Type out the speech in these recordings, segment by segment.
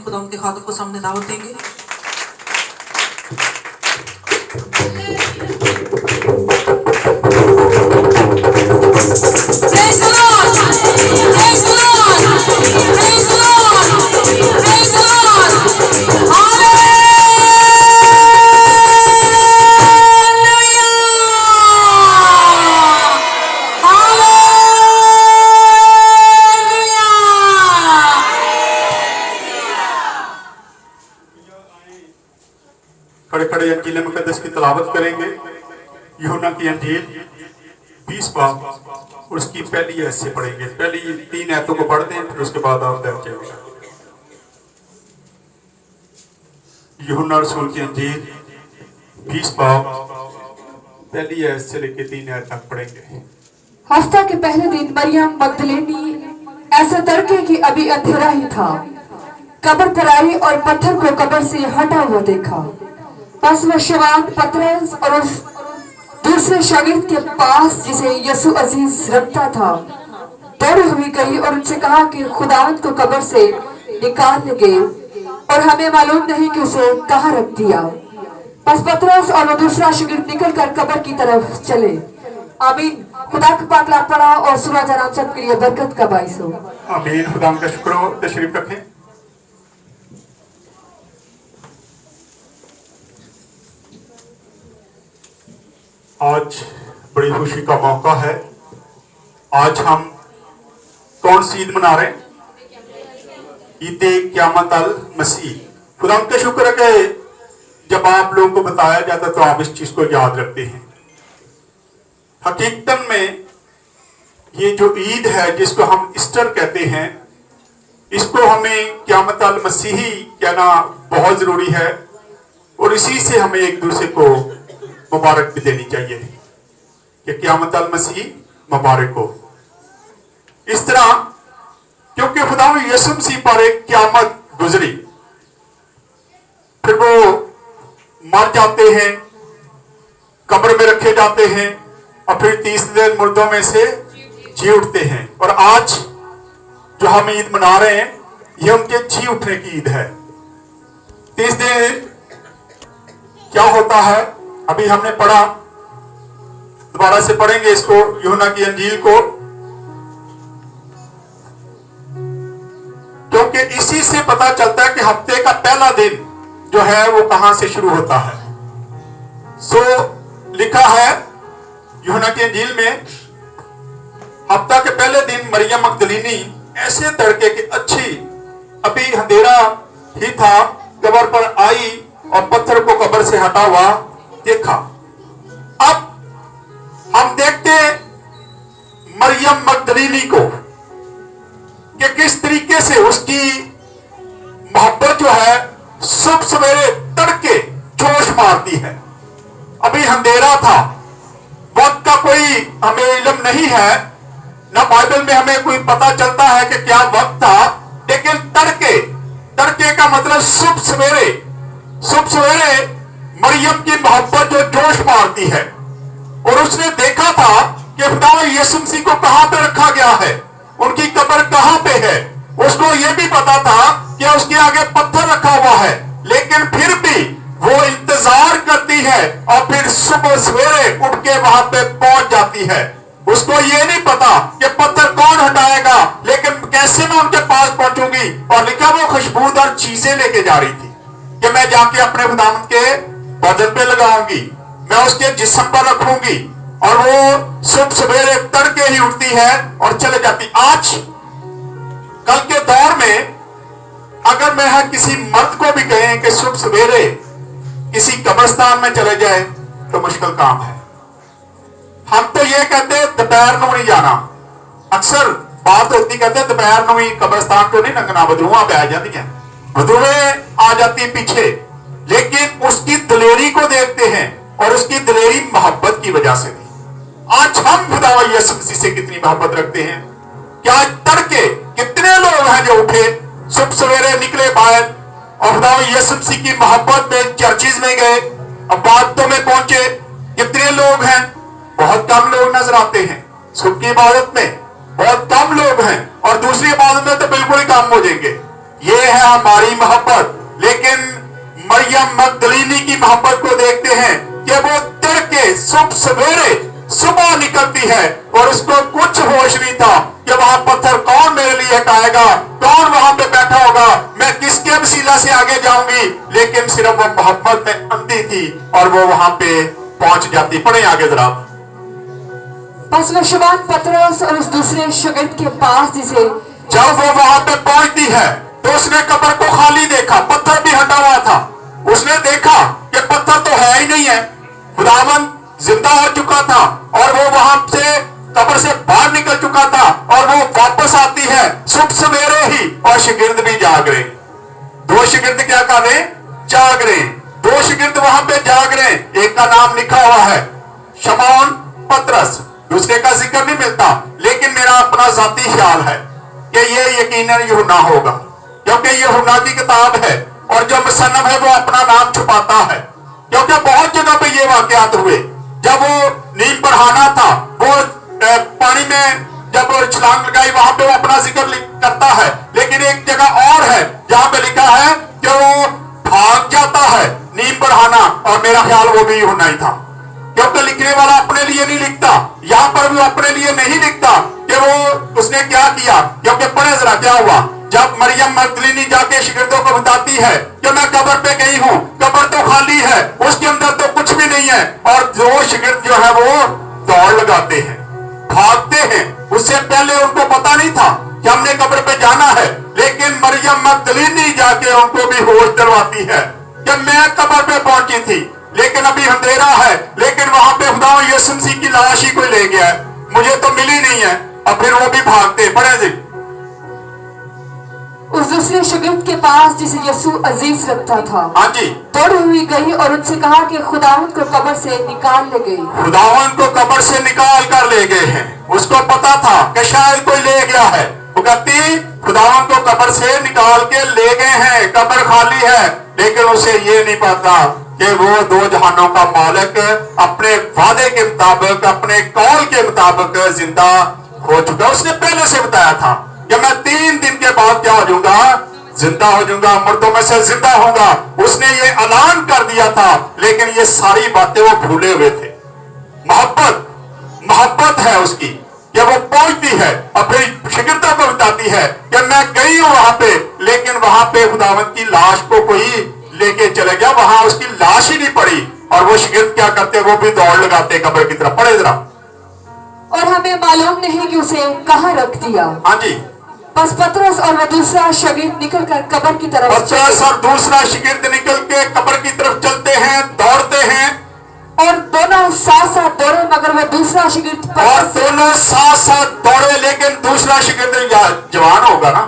खुदा उनके खातों को सामने दावत देंगे। खड़े खड़े अंजील मुकद्दस की तलावत करेंगे। यूहन्ना की अंजील 20 बाब और उसकी पहली आयत से पढ़ेंगे। पहली 3 आयतों को पढ़ दें, फिर उसके बाद आप बैठ जाएंगे। यूहन्ना रसूल की अंजील 20 बाब पहली आयत से लेकर 3 आयत तक पढ़ेंगे। हफ्ता के पहले दिन मरियम मगदलेनी ऐसा तड़के कि अभी अंधेरा ही था, कब्र पर आई और पत्थर को कब्र से हटा हुआ देखा। बस वह शवान पतरस और उस दूसरे शागिर्द के पास जिसे यसु अजीज रखता था दौड़ी हुई गई और उनसे कहा कि खुदावंद को कब्र से निकाल गए और हमें मालूम नहीं कि उसे कहाँ रख दिया। बस पतरस और वो दूसरा शागिर्द निकल कर कब्र की तरफ चले। आमीन। खुदा का पाक लाभ पढ़ा और सुना जाना सबके लिए बरकत का बाइस हो। आमीन। खुदा का शुक्र हो। तशरीफ रखें। आज बड़ी खुशी का मौका है। आज हम कौन सी ईद मना रहे हैं? ईद क़यामत अल मसीह। खुदा का शुक्र है कि जब आप लोगों को बताया जाता तो आप इस चीज को याद रखते हैं। हकीकतन में ये जो ईद है जिसको हम ईस्टर कहते हैं, इसको हमें क़यामत अल मसीही कहना बहुत जरूरी है और इसी से हमें एक दूसरे को मुबारक भी देनी चाहिए कि क़यामत अल मसीह मुबारक हो। इस तरह क्योंकि खुदा यीशु मसीह पर एक क़यामत गुजरी, फिर वो मर जाते हैं, कब्र में रखे जाते हैं और फिर 30 दिन मुर्दों में से जी उठते हैं। और आज जो हम ईद मना रहे हैं ये उनके जी उठने की ईद है। 30 दिन क्या होता है अभी हमने पढ़ा, दोबारा से पढ़ेंगे इसको, यूहन्ना की अंजील को, क्योंकि इसी से पता चलता है कि हफ्ते का पहला दिन जो है वो कहां से शुरू होता है। लिखा है यूहन्ना की अंजील में, हफ्ता के पहले दिन मरियम मगदलीनी ऐसे तड़के की अच्छी, अभी अंधेरा ही था, कब्र पर आई और पत्थर को कब्र से हटा हुआ देखा। अब हम देखते मरियम मगदलीनी को कि किस तरीके से उसकी मोहब्बत जो है सुबह सवेरे तड़के जोश मारती है। अभी अंधेरा था, वक्त का कोई हमें इल्म नहीं है, ना बाइबल में हमें कोई पता चलता है कि क्या वक्त था, लेकिन तड़के, तड़के का मतलब सुबह सवेरे मरियम की मोहब्बत जो जोश मारती है। और उसने देखा था कि खुदा यीशु मसीह को कहां पे रखा गया है, उनकी कब्र कहां पे है। उसको यह भी पता था कि उसके आगे पत्थर रखा हुआ है, लेकिन फिर भी वो इंतजार करती है और फिर सुबह सवेरे उठ के वहां पे पहुंच जाती है। उसको ये नहीं पता कि पत्थर कौन हटाएगा, लेकिन कैसे मैं उनके पास पहुंचूंगी। और लिखा वो खुशबूदार चीजें लेके जा रही थी कि मैं जाके अपने खुदावंद के बदन पे लगाऊंगी, मैं उसके जिस्म पर रखूंगी। और वो सुबह सवेरे तड़के ही उठती है और चले जाती। आज कल के दौर में अगर मैं किसी मर्द को भी कहें कि सुबह सवेरे किसी कब्रिस्तान में चले जाए तो मुश्किल काम है। हम तो ये कहते हैं दोपहर को नहीं जाना, अक्सर बात होती, कहते हैं दोपहर को ही कब्रिस्तान को नहीं लंघना, बदरूआ पे आ जाती है, बदरूए आ जाती पीछे। लेकिन उसकी दिलेरी को देखते हैं और उसकी दिलेरी मोहब्बत की वजह से थी। आज हम खुदा यीशु मसीह से कितनी मोहब्बत रखते हैं। क्या तड़के कितने लोग हैं जो उठे, सुबह सवेरे निकले बाहर और खुदा यीशु मसीह की मोहब्बत में चर्चिज में गए, इबादतों में पहुंचे। कितने लोग हैं? बहुत कम लोग नजर आते हैं। सुबह की इबादत में बहुत कम लोग हैं और दूसरी इबादत में तो बिल्कुल ही कम हो जाएंगे। ये है हमारी मोहब्बत। लेकिन मरियम मगदलीनी की मोहब्बत को देखते हैं कि वो तड़के सुबह सवेरे सुबह निकलती है और उसको कुछ होश नहीं था कि वहां पत्थर कौन मेरे लिए हटाएगा, कौन वहां पे बैठा होगा, मैं किसके वसीला से आगे जाऊंगी। लेकिन सिर्फ वो मोहब्बत में अंधी थी और वो वहां पे पहुंच जाती। पढ़े आगे जरा। बस वो शमौन पतरस और उस दूसरे शागिर्द के पास जिसे जब वो वहां पे पहुंचती है तो उसने कब्र को खाली देखा, पत्थर भी हटा हुआ था। उसने देखा कि पत्थर तो है ही नहीं है, खुदावंद जिंदा हो चुका था और वो वहां से कब्र से बाहर निकल चुका था और वो वापस आती है सुबह सवेरे ही और शागिर्द भी जाग रहे। दो शागिर्द क्या कर रहे? जाग रहे। दो शागिर्द वहां पे जाग रहे। एक का नाम लिखा हुआ है शमौन पतरस, दूसरे का जिक्र नहीं मिलता। लेकिन मेरा अपना जाती ख्याल है कि ये यकीनन यूहन्ना होगा, क्योंकि यूहन्ना की किताब है और जो मुसन्निफ है वो अपना नाम छुपाता है। क्योंकि बहुत जगह पे ये वाकयात हुए। जब वो नीम बढ़ाना था, वो पानी में जब वो छलांग लगाई, वहां पे वो अपना जिक्र करता है। लेकिन एक जगह और है जहां पे लिखा है कि वो भाग जाता है नीम बढ़ाना, और मेरा ख्याल वो भी यूहन्ना ही था। क्योंकि लिखने वाला अपने लिए नहीं लिखता, यहां पर भी अपने लिए नहीं लिखता कि वो उसने क्या किया। क्योंकि पढ़े जरा क्या हुआ। जब मरियम मगदलीनी जाके शागिर्दों को बताती है कि मैं कब्र पे गई हूं, कब्र तो खाली है, उसके अंदर तो कुछ भी नहीं है, और दो शागिर्द जो है वो दौड़ लगाते हैं, भागते हैं। उससे पहले उनको पता नहीं था कि हमने कब्र पे जाना है। लेकिन मरियम मगदलीनी जाके उनको भी होश दिलवाती है कि मैं कब्र पे पहुंची थी, लेकिन अभी अंधेरा है, लेकिन वहां पे खुदा यीशु मसीह की लाश ही कोई ले गया है, मुझे तो मिली नहीं है। और फिर वो भी भागते। पढ़े जी। उस दूसरे शागिर्द के पास जिसे यीशु अजीज रखता था, हाँ जी, दौड़ी हुई गई और उनसे कहा कि खुदावंद को कब्र से निकाल ले गई। खुदावंद को कब्र से निकाल कर ले गए हैं। उसको पता था कि शायद कोई ले गया है। वो कहती खुदावंद को कब्र से निकाल के ले गए हैं, कब्र खाली है। लेकिन उसे ये नहीं पता कि वो दो जहानों का मालिक अपने वादे के मुताबिक, अपने कौल के मुताबिक जिंदा हो चुका। उसने पहले से बताया था कि मैं 3 दिन के बाद क्या हो जाऊंगा? जिंदा हो जाऊंगा, मुर्दों में से जिंदा होगा। उसने ये ऐलान कर दिया था, लेकिन ये सारी बातें वो भूले हुए थे। मोहब्बत है उसकी कि वो पहुंचती है और फिर शागिर्दों को बताती है कि मैं गई हूं वहां पे, लेकिन वहां पे खुदावंद की लाश को कोई लेके चले गया, वहां उसकी लाश ही नहीं पड़ी। और वो शागिर्द क्या करते? वो भी दौड़ लगाते कब्र की तरफ। पढ़े जरा। और हमें मालूम नहीं कि उसे कहाँ रख दिया। हाँ जी। बस पतरस और वह दूसरा शागिर्द निकलकर कब्र की तरफ पतरस और दूसरा शागिर्द निकल के कब्र की तरफ चलते हैं, दौड़ते हैं, और दोनों साथ साथ दौड़े, मगर वह दूसरा शागिर्द और दोनों साथ साथ दौड़े। लेकिन दूसरा शागिर्द जवान होगा ना,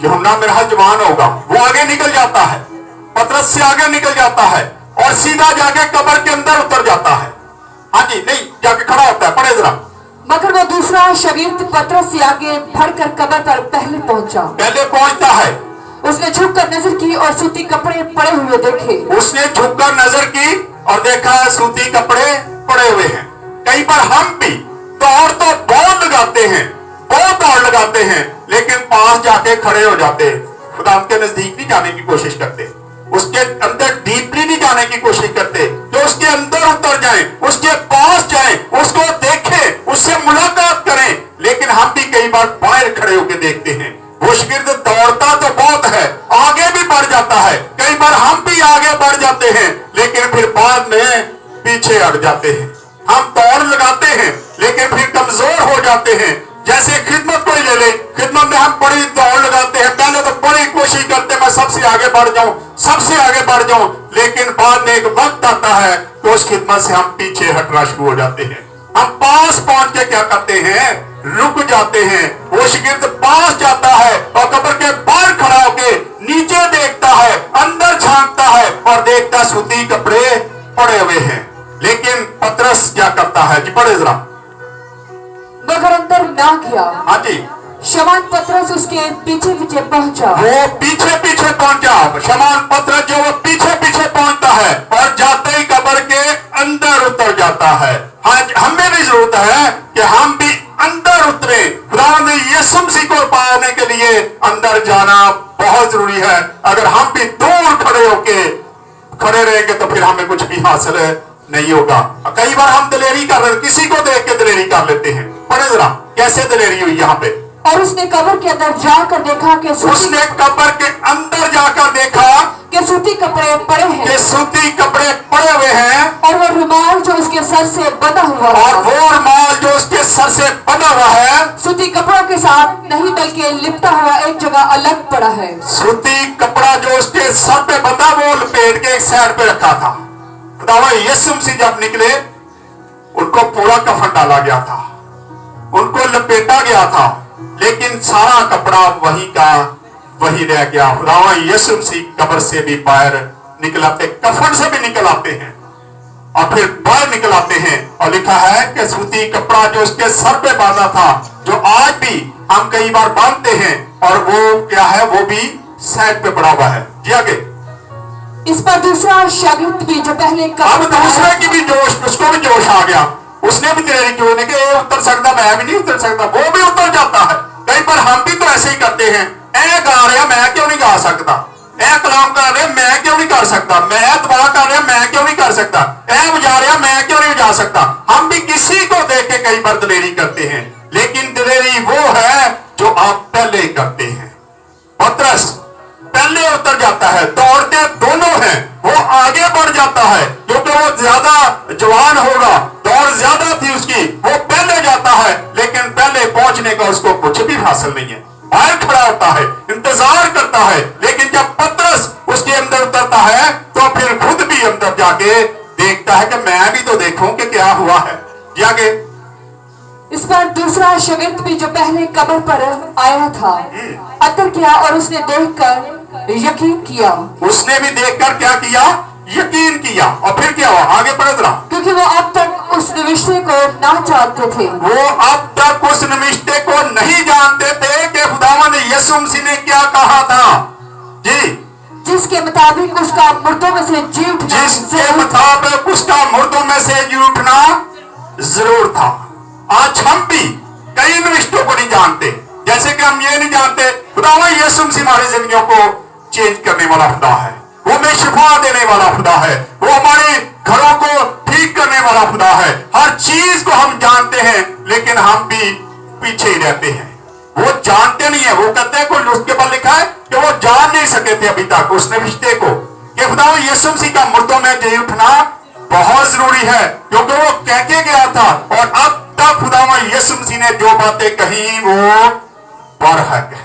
यूहन्ना मेरा जवान होगा, वो आगे निकल जाता है, पतरस से आगे निकल जाता है और सीधा जाके कब्र के अंदर उतर जाता है। हाँ जी, नहीं जाके खड़ा होता है। पढ़े जरा। मगर वो दूसरा शागिर्द पतरस से आगे बढ़कर कब्र पर पहले पहुंचता है। उसने झुककर नजर की और सूती कपड़े पड़े हुए देखे। उसने झुककर नजर की और देखा सूती कपड़े पड़े हुए हैं। कहीं पर हम भी दौड़ तो बहुत लगाते हैं, बहुत दौड़ लगाते हैं, लेकिन पास जाके खड़े हो जाते हैं। खुदा के नजदीक नहीं जाने की कोशिश करते, उसके अंदर डीपली नहीं जाने की कोशिश करते, जो उसके अंदर उतर जाएं, उसके पास जाएं, उसको देखें, उससे मुलाकात करें। लेकिन हम भी कई बार बाहर खड़े होकर देखते हैं। वो शागिर्द दौड़ता तो बहुत है, आगे भी बढ़ जाता है, कई बार हम भी आगे बढ़ जाते हैं, लेकिन फिर बाद में पीछे हट जाते हैं। हम दौड़ लगाते हैं लेकिन फिर कमजोर हो जाते हैं। जैसे खिदमत को ही ले ले, खिदमत में हम बड़ी दौड़ लगाते हैं, पहले तो बड़ी कोशिश करते हैं मैं सबसे आगे बढ़ जाऊं, सबसे आगे बढ़ जाऊं, लेकिन बाद में एक वक्त आता है तो उस खिदमत से हम पीछे हटना शुरू हो जाते हैं। हम पास पहुंच के क्या करते हैं? रुक जाते हैं। वो शागिर्द पास जाता है और कब्र के बाहर खड़ा होके नीचे देखता है, अंदर झांकता है और देखता सूती कपड़े पड़े हुए हैं। लेकिन पतरस क्या करता है जी? पढ़े जरा। मगर अंदर ना गया। हाँ जी। शमौन पतरस उसके पीछे पीछे पहुंचा। वो पीछे पीछे पहुंचा। शमौन पतरस जो वो पीछे पीछे पहुंचता है और जाते ही कब्र के अंदर उतर जाता है। हाँ, हमें भी जरूरत है कि हम भी अंदर उतरे। खुदावंद यीशु मसीह को पाने के लिए अंदर जाना बहुत जरूरी है। अगर हम भी दूर खड़े रहेंगे तो फिर हमें कुछ भी हासिल नहीं होगा। कई बार हम दिलेरी कर रहे, किसी को देख के दिलेरी कर लेते हैं। पढ़े जरा कैसे दिलेरी हुई यहाँ पे। और उसने कब्र के अंदर जाकर देखा कि उसने कब्र के अंदर जाकर देखा कि सूती कपड़े पड़े हैं, कि सूती कपड़े पड़े हुए हैं, और वो रुमाल जो उसके सर से बंधा हुआ और था, वो रुमाल जो उसके सर से बंधा हुआ है सूती कपड़ों के साथ नहीं बल्कि लिपटा हुआ एक जगह अलग पड़ा है। सूती कपड़ा जो उसके सर पे बंधा वो लपेट के एक साइड पे रखा था। खुदावंद यीशु मसीह जब निकले उनको पूरा कफन डाला गया था, उनको लपेटा गया था, लेकिन सारा कपड़ा वही का वही रह गया। खुदावंद यीशु मसीह कब्र से भी बाहर निकल आते, कफन से भी निकल आते हैं और फिर बाहर निकल आते हैं। और लिखा है कि सूती कपड़ा जो उसके सर पे बांधा था, जो आज भी हम कई बार बांधते हैं, और वो क्या है, वो भी साइड पे पड़ा हुआ है। जी आगे। इस पर दूसरा शागिर्द भी जो पहले अब दूसरे की भी जोश, उसको भी जोश आ गया, उसने भी तैयारी की, उन्हें कि ये उतर सकता, मैं भी नहीं उतर सकता, वो भी उतर जाता है। कई बार हम भी तो ऐसे ही करते हैं, ऐ गा रहा मैं क्यों नहीं गा सकता, ऐ कलाम कर रहे मैं क्यों नहीं कर सकता, मैं दुआ कर रहा मैं क्यों नहीं कर सकता, ऐ बजा रहा मैं क्यों नहीं बजा सकता। हम भी किसी को देख के कई बार दिलेरी करते हैं, लेकिन दिलेरी वो है जो आप पहले करते हैं। पतरस पहले उतर जाता है, दौड़ते दोनों हैं, वो आगे बढ़ जाता है क्योंकि वो ज्यादा जवान होगा, दौड़ ज्यादा थी उसकी, वो पहले जाता है, लेकिन पहले पहुंचने का उसको कुछ भी हासिल नहीं है। बाहर खड़ा होता है, इंतजार करता है, लेकिन जब पतरस उसके अंदर उतरता है तो फिर खुद भी अंदर जाके देखता है कि मैं भी तो देखूं कि क्या हुआ है। जाके इस पर दूसरा शागिर्द भी जो पहले कब्र पर आया था अंदर गया और उसने देखकर यकीन किया। उसने भी देखकर क्या किया, यकीन किया। और फिर क्या हुआ, आगे बढ़ रहा, क्योंकि वो अब तक उस निविष्टे को ना जानते थे। वो अब तक उस निविष्टे को नहीं जानते थे कि खुदावंद यीशु मसीह ने क्या कहा था। जी, जिसके मुताबिक उसका मुर्दों में से जी उठना, जिसके मुताबिक उसका मुर्दों में से जी उठना जरूर था। आज हम भी कई निविष्टों को नहीं जानते, जैसे कि हम ये नहीं जानते खुदावंद यीशु मसीह हमारी जिंदगियों को चेंज करने वाला खुदा है, वो हमें शिफा देने वाला खुदा है, वो हमारे घरों को ठीक करने वाला खुदा है। हर चीज को हम जानते हैं, लेकिन हम भी पीछे ही रहते हैं। वो जानते नहीं है, वो कहते हैं, कोई उसके बाद लिखा है कि वो जान नहीं सके थे अभी तक उस रिश्ते को कि खुदावंद यीशु मसीह का मुर्दों में जी उठना बहुत जरूरी है, क्योंकि वो कह के गया था। और अब तक खुदावंद यीशु मसीह ने जो बातें कही वो बरहक है,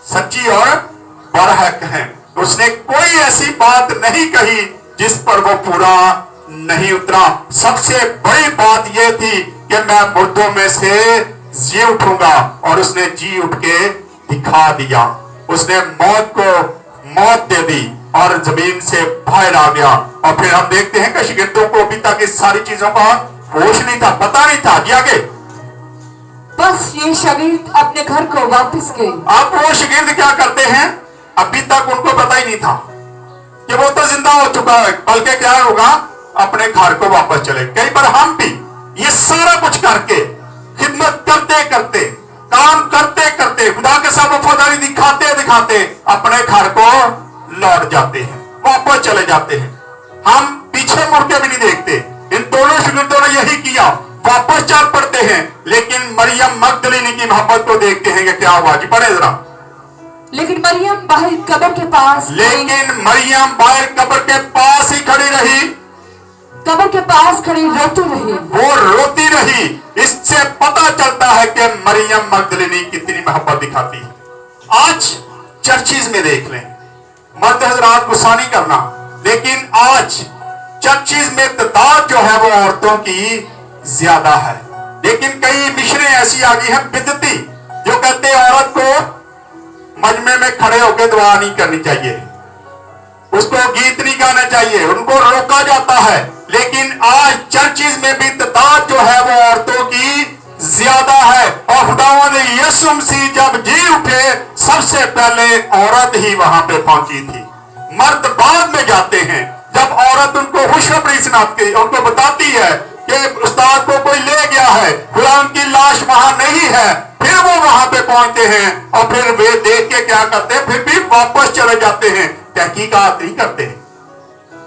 सच्ची और बरहक है। उसने कोई ऐसी बात नहीं कही जिस पर वो पूरा नहीं उतरा। सबसे बड़ी बात यह थी कि मैं मुर्दों में से जी उठूंगा, और उसने जी उठ के दिखा दिया। उसने मौत को मौत दे दी और जमीन से बाहर आ गया। और फिर हम देखते हैं कि शागिर्दों को अभी तक इस सारी चीजों का होश नहीं था, पता नहीं था। जी आगे। बस ये शागिर्द अपने घर को वापस गए। अब वो शागिर्द क्या करते हैं, अभी तक उनको पता ही नहीं था कि वो तो जिंदा हो चुका है, बल्कि क्या होगा, अपने घर को वापस चले। कई बार हम भी ये सारा कुछ करके, खिदमत करते करते, काम करते करते, खुदा के साथ वफादारी दिखाते दिखाते अपने घर को लौट जाते हैं, वापस चले जाते हैं। हम पीछे मुड़ के भी नहीं देखते। इन दोनों शागिर्दों ने यही किया, वापस चल पड़ते हैं। लेकिन मरियम मगदलीनी की मोहब्बत को देखते हैं कि क्या हुआ। जी पढ़े जरा। लेकिन मरियम बाहर कब्र के पास ही खड़ी रही, कब्र के पास खड़ी रोती रही। वो रोती रही। इससे पता चलता है कि मरियम मगदलीनी कितनी मोहब्बत दिखाती है। आज चर्चिज में देख लें, मर्द हजरात गुस्सा नहीं करना, लेकिन आज चर्चिज में तादाद जो है वो औरतों की ज्यादा है। लेकिन कई मिशनें ऐसी आ गई है बिदती, जो कहते हैं औरत को मजमे में खड़े होकर दुआ नहीं करनी चाहिए, उसको गीत नहीं गाना चाहिए, उनको रोका जाता है। लेकिन आज चर्चिज में भी तादाद जो है वो औरतों की ज्यादा है। और खुदावंद यीशु मसीह जब जी उठे, सबसे पहले औरत ही वहां पे पहुंची थी, मर्द बाद में जाते हैं। जब औरत उनको खुशखबरी सुनाती, उनको बताती है कि उस्ताद को कोई ले गया है, खुदा उनकी लाश वहां नहीं है। फिर वो वहां पे पहुंचते हैं और फिर वे देख के क्या करते हैं, फिर भी वापस चले जाते हैं, तहकीकात नहीं करते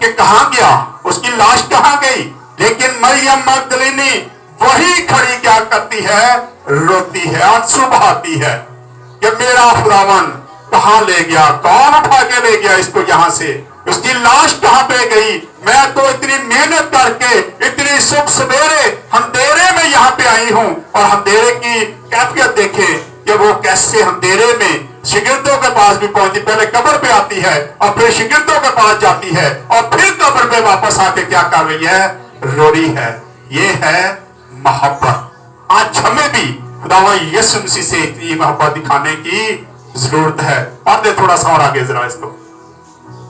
कि कहां गया, उसकी लाश कहां गई। लेकिन मरियम मगदलीनी वही खड़ी क्या करती है, रोती है, आंसू बहाती है कि मेरा खुदावन कहां ले गया, कौन उठा के ले गया इसको यहां से, उसकी लाश कहां पे गई। मैं तो इतनी मेहनत करके इतनी सुबह सवेरे अंधेरे में यहाँ पे आई हूं, और अंधेरे की कैफियत देखे कि वो कैसे अंधेरे में शिगिर्दों के पास भी पहुंची, पहले कब्र पे आती है और फिर शिगिर्दों के पास जाती है और फिर कब्र पे वापस आके क्या कर रही है, रो रही है। ये है मोहब्बत। आज हमें भी खुदावा यीशु मसीह से इतनी मोहब्बत दिखाने की जरूरत है। पढ़ दे थोड़ा सा और आगे जरा इसको।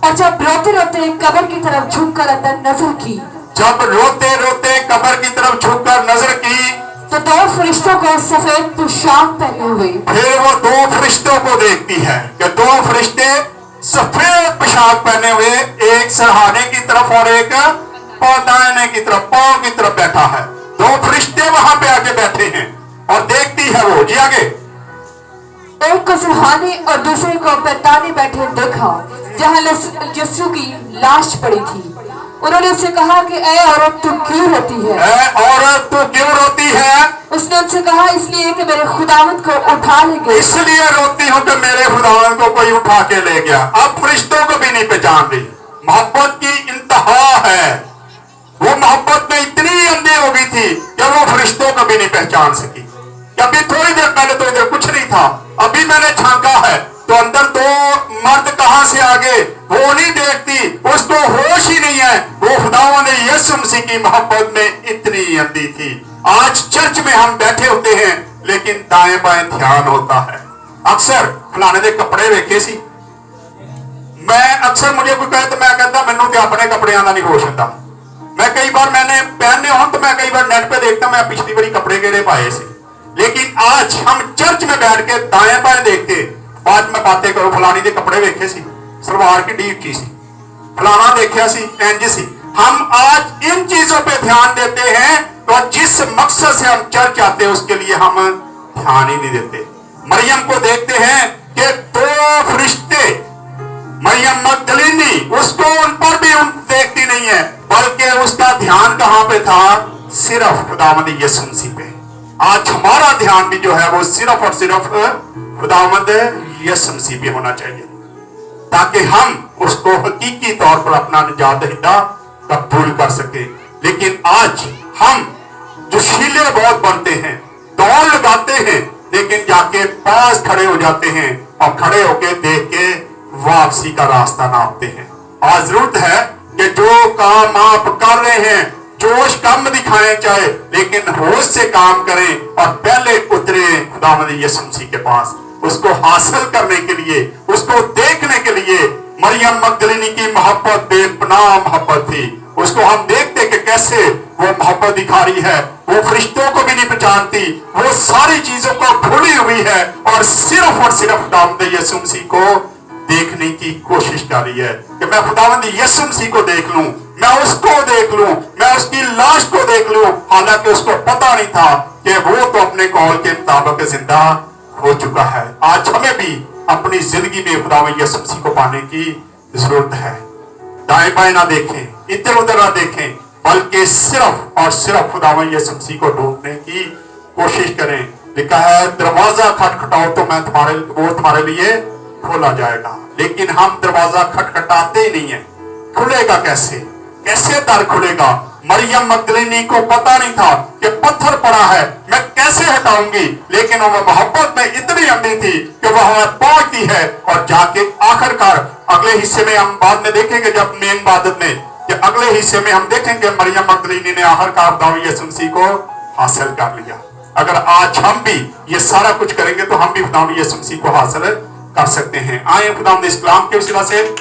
और जब रोते रोते कब्र की तरफ झुककर अंदर नजर की, जब रोते रोते कब्र की तरफ झुककर नजर की, तो दो फरिश्तों को सफेद पोशाक पहने हुए, फिर वो दो फरिश्तों को देखती है कि दो फरिश्ते सफेद पोशाक पहने हुए, एक सरहाने की तरफ और एक दाहिने की तरफ, पांव की तरफ बैठा है। दो फरिश्ते वहां पे आके बैठे हैं और देखती है वो। जी आगे। एक को सरहाने और दूसरे को पैताने बैठे देखा जहां यीशु की लाश पड़ी थी। उन्होंने उससे कहा कि ऐ औरत तू क्यों रोती है? ऐ औरत तू क्यों रोती है? उसने उनसे कहा इसलिए कि मेरे खुदावंद को उठा ले गए। इसलिए रोती हूं कि मेरे खुदावंद को कोई उठा के ले गया। अब फरिश्तों को भी नहीं पहचान रही। मोहब्बत की इंतहा है। वो मोहब्बत में इतनी अंधी हो गई थी कि वो फरिश्तों को भी नहीं पहचान सकी। अभी थोड़ी देर पहले तो इधर कुछ नहीं था, अभी मैंने झांका है तो अंदर दो मर्द कहां से आ गए वो नहीं देखती, उसको होश ही नहीं है। वो खुदावंद यीशु मसीह की मोहब्बत में इतनी अंधी थी। आज चर्च में हम बैठे होते हैं लेकिन दाएं बाएं ध्यान होता है। अक्सर फलाने दे कपड़े वेखे सी, मैं अक्सर मुझे कोई कहे तो मैं कहता मैनू तो अपने कपड़े का नहीं होश होता। मैं कई बार मैंने पहने हो तो मैं कई बार नेट पे देखता मैं पिछली बारी कपड़े केड़े पाए से। लेकिन आज हम चर्च में बैठ के दाएं बाएं देखते, बाद में बातें करो फलानी दे कपड़े वेखे सी, सलवार की डी की सी, फलाना देखा सी, इंज सी। हम आज इन चीजों पे ध्यान देते हैं तो जिस मकसद से हम चर्च आते हैं उसके लिए हम ध्यान ही नहीं देते। मरियम को देखते हैं कि दो फरिश्ते, मरियम मगदलीनी, उसको उन पर भी उन देखती नहीं है, बल्कि उसका ध्यान कहां पे था, सिर्फ खुदावंद यीशु मसीह पे। आज हमारा ध्यान भी जो है वो सिर्फ और सिर्फ खुदावंद यीशु मसीह पे होना चाहिए, ताकि हम उसको हकीकी तौर पर अपना निजात दहिंदा कबूल कर सके। लेकिन आज हम जोशीले बहुत बनते हैं, दौड़ लगाते हैं, लेकिन जाके पास खड़े हो जाते हैं और खड़े होके देख के वापसी का रास्ता नापते हैं। आज जरूरत है कि जो काम आप कर रहे हैं जोश कम दिखाएं चाहे, लेकिन होश से काम करें और पहले उतरे खुदावंद यीशु मसीह के पास। उसको हासिल करने के लिए, उसको देखने के लिए मरियम मगदलीनी की मोहब्बत बेपनाह मोहब्बत थी। उसको हम देखते कि कैसे वो मोहब्बत दिखा रही है, वो फरिश्तों को भी नहीं पहचानती, वो सारी चीजों को भूली हुई है और सिर्फ खुदावंद यीशु मसीह को देखने की कोशिश कर रही है कि मैं खुदावंद यीशु मसीह को देख लूं, मैं उसको देख लूं, मैं उसकी लाश को देख लूं। हालांकि उसको पता नहीं था कि वो तो अपने कौल के मुताबिक जिंदा हो चुका है। आज हमें भी अपनी जिंदगी में खुदावंद यीशु मसीह को पाने की जरूरत है। दाएं बाएं ना देखें, इधर उधर ना देखें, बल्कि सिर्फ और सिर्फ खुदावंद यीशु मसीह को ढूंढने की कोशिश करें। लिखा है दरवाजा खटखटाओ तो मैं तुम्हारे लिए खोला जाएगा। लेकिन हम दरवाजा खटखटाते ही नहीं है, खुलेगा कैसे? कैसे दर खुलेगा? मरियम मगदलीनी को पता नहीं था कि पत्थर पड़ा है, मैं कैसे हटाऊंगी, लेकिन वो मोहब्बत में इतनी अंधी थी कि वह हमें पहुंचती है और जाके आखिरकार अगले हिस्से में हम बाद में देखेंगे, जब मेन इबादत में कि अगले हिस्से में हम देखेंगे मरियम मगदलीनी ने आखिरकार खुदावंद यीशु मसीह को हासिल कर लिया। अगर आज हम भी ये सारा कुछ करेंगे तो हम भी खुदावंद यीशु मसीह को हासिल कर सकते हैं। आए खुदावंद इस कलाम के वसीला से